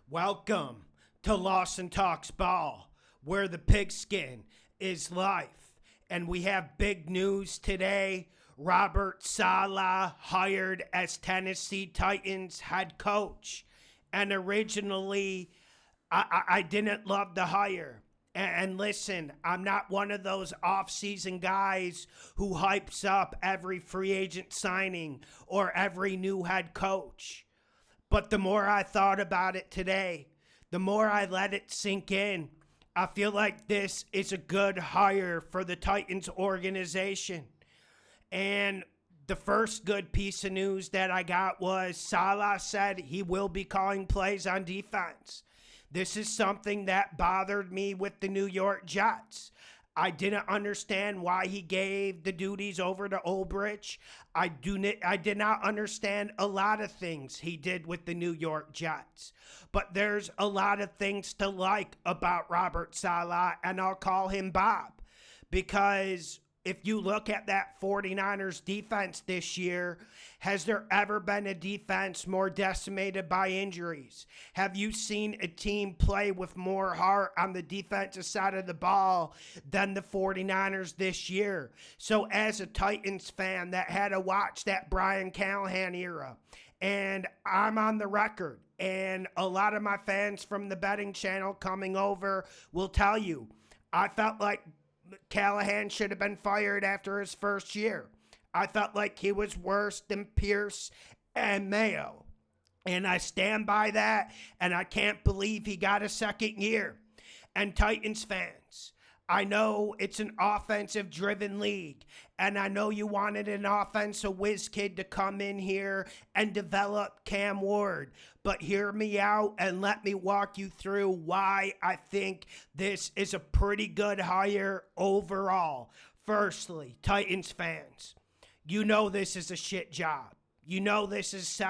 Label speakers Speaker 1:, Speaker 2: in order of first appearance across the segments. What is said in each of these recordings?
Speaker 1: Welcome to Lawson Talks Ball, where the pigskin is life. And we have big news today. Robert Salah hired as Tennessee Titans head coach. And originally, I didn't love the hire. And listen, I'm not one of those off-season guys who hypes up every free agent signing or every new head coach. But the more I thought about it today, the more I let it sink in. I feel like this is a good hire for the Titans organization. And the first good piece of news that I got was Salah said he will be calling plays on defense. This is something that bothered me with the New York Jets. I didn't understand why he gave the duties over to Ulbrich. I did not understand a lot of things he did with the New York Jets. But there's a lot of things to like about Robert Salah, and I'll call him Bob. Because if you look at that 49ers defense this year, has there ever been a defense more decimated by injuries? Have you seen a team play with more heart on the defensive side of the ball than the 49ers this year? So as a Titans fan that had to watch that Brian Callahan era, and I'm on the record, and a lot of my fans from the betting channel coming over will tell you, I felt like Callahan should have been fired after his first year. I felt like he was worse than Pierce and Mayo. And I stand by that, and I can't believe he got a second year. And Titans fans, I know it's an offensive-driven league, and I know you wanted an offensive whiz kid to come in here and develop Cam Ward. But hear me out and let me walk you through why I think this is a pretty good hire overall. Firstly, Titans fans, you know this is a shit job. You know this is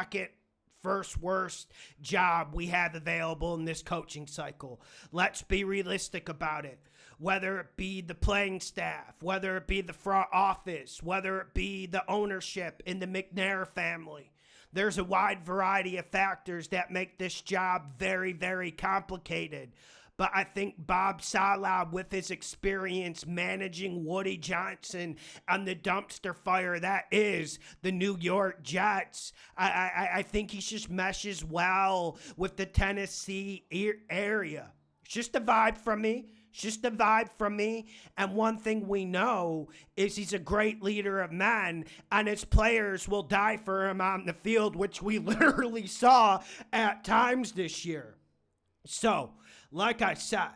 Speaker 1: first worst job we have available in this coaching cycle. Let's be realistic about it. Whether it be the playing staff, whether it be the front office, whether it be the ownership in the McNair family. There's a wide variety of factors that make this job very, very complicated. But I think Bob Salah, with his experience managing Woody Johnson and the dumpster fire that is the New York Jets, I think he just meshes well with the Tennessee area. It's just a vibe from me. It's just a vibe from me. And one thing we know is he's a great leader of men, and his players will die for him on the field, which we literally saw at times this year. So, like I said,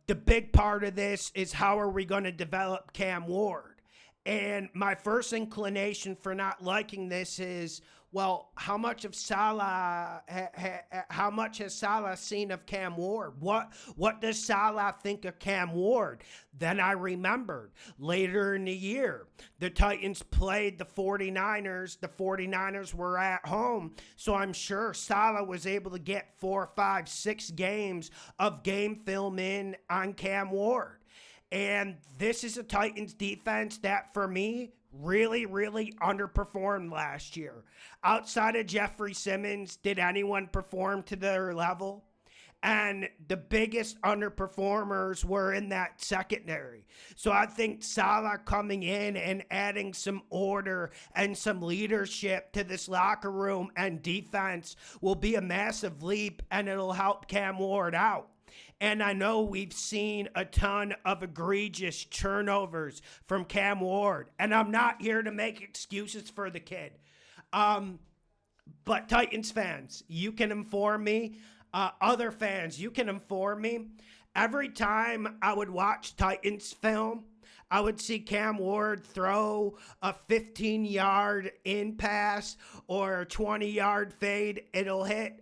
Speaker 1: the big part of this is how are we going to develop Cam Ward? And my first inclination for not liking this is, well, how much has Salah seen of Cam Ward? What does Salah think of Cam Ward? Then I remembered later in the year, the Titans played the 49ers. The 49ers were at home. So I'm sure Salah was able to get 4, 5, 6 games of game film in on Cam Ward. And this is a Titans defense that, for me, really, really underperformed last year. Outside of Jeffrey Simmons, did anyone perform to their level? And the biggest underperformers were in that secondary. So I think Salah coming in and adding some order and some leadership to this locker room and defense will be a massive leap, and it'll help Cam Ward out. And I know we've seen a ton of egregious turnovers from Cam Ward. And I'm not here to make excuses for the kid. But Titans fans, you can inform me. Other fans, you can inform me. Every time I would watch Titans film, I would see Cam Ward throw a 15-yard in pass or a 20-yard fade. It'll hit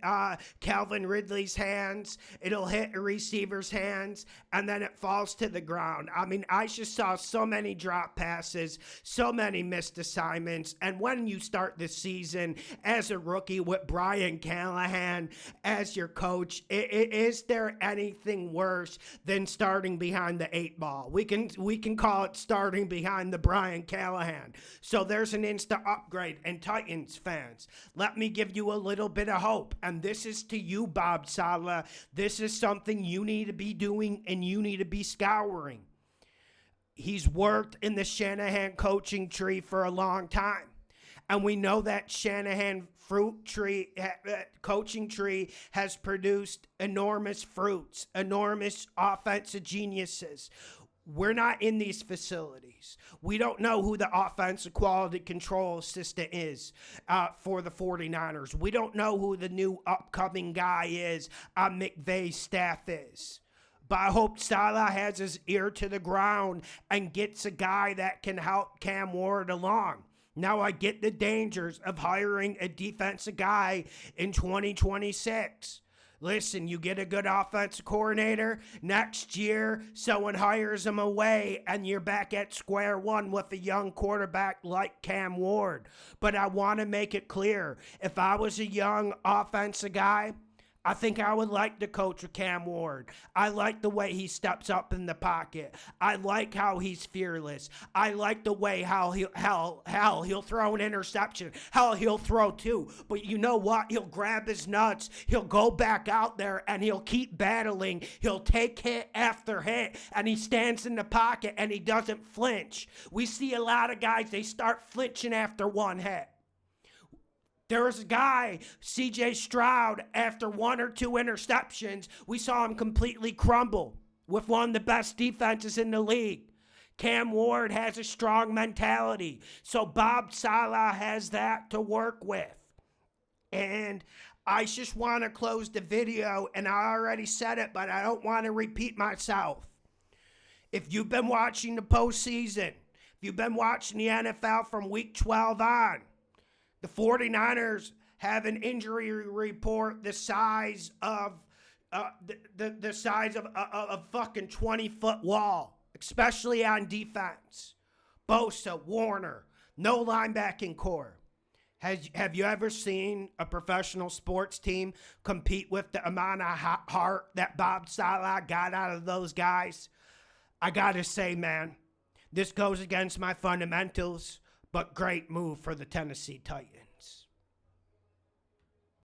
Speaker 1: Calvin Ridley's hands. It'll hit a receiver's hands, and then it falls to the ground. I mean, I just saw so many drop passes, so many missed assignments. And when you start the season as a rookie with Brian Callahan as your coach, is there anything worse than starting behind the 8 ball? We can call solid starting behind the Brian Callahan. So there's an instant upgrade. And Titans fans, let me give you a little bit of hope. And this is to you, Bob Salah. This is something you need to be doing and you need to be scouring. He's worked in the Shanahan coaching tree for a long time. And we know that Shanahan coaching tree has produced enormous fruits, enormous offensive geniuses. We're not in these facilities. We don't know who the offensive quality control assistant is for the 49ers. We don't know who the new upcoming guy is on McVay's staff is. But I hope Salah has his ear to the ground and gets a guy that can help Cam Ward along. Now I get the dangers of hiring a defensive guy in 2026. Listen, you get a good offensive coordinator, next year someone hires him away and you're back at square one with a young quarterback like Cam Ward. But I want to make it clear, if I was a young offensive guy, I think I would like to coach with Cam Ward. I like the way he steps up in the pocket. I like how he's fearless. I like the way how he'll throw an interception. Hell, he'll throw two. But you know what? He'll grab his nuts. He'll go back out there and he'll keep battling. He'll take hit after hit and he stands in the pocket and he doesn't flinch. We see a lot of guys, they start flinching after one hit. There was a guy, C.J. Stroud, after one or two interceptions, we saw him completely crumble with one of the best defenses in the league. Cam Ward has a strong mentality, so Bob Salah has that to work with. And I just want to close the video, and I already said it, but I don't want to repeat myself. If you've been watching the postseason, if you've been watching the NFL from week 12 on, the 49ers have an injury report the size of the size of a fucking 20-foot wall, especially on defense. Bosa, Warner, no linebacking core. Have you ever seen a professional sports team compete with the amount of heart that Bob Salah got out of those guys? I gotta say, man, this goes against my fundamentals. But great move for the Tennessee Titans.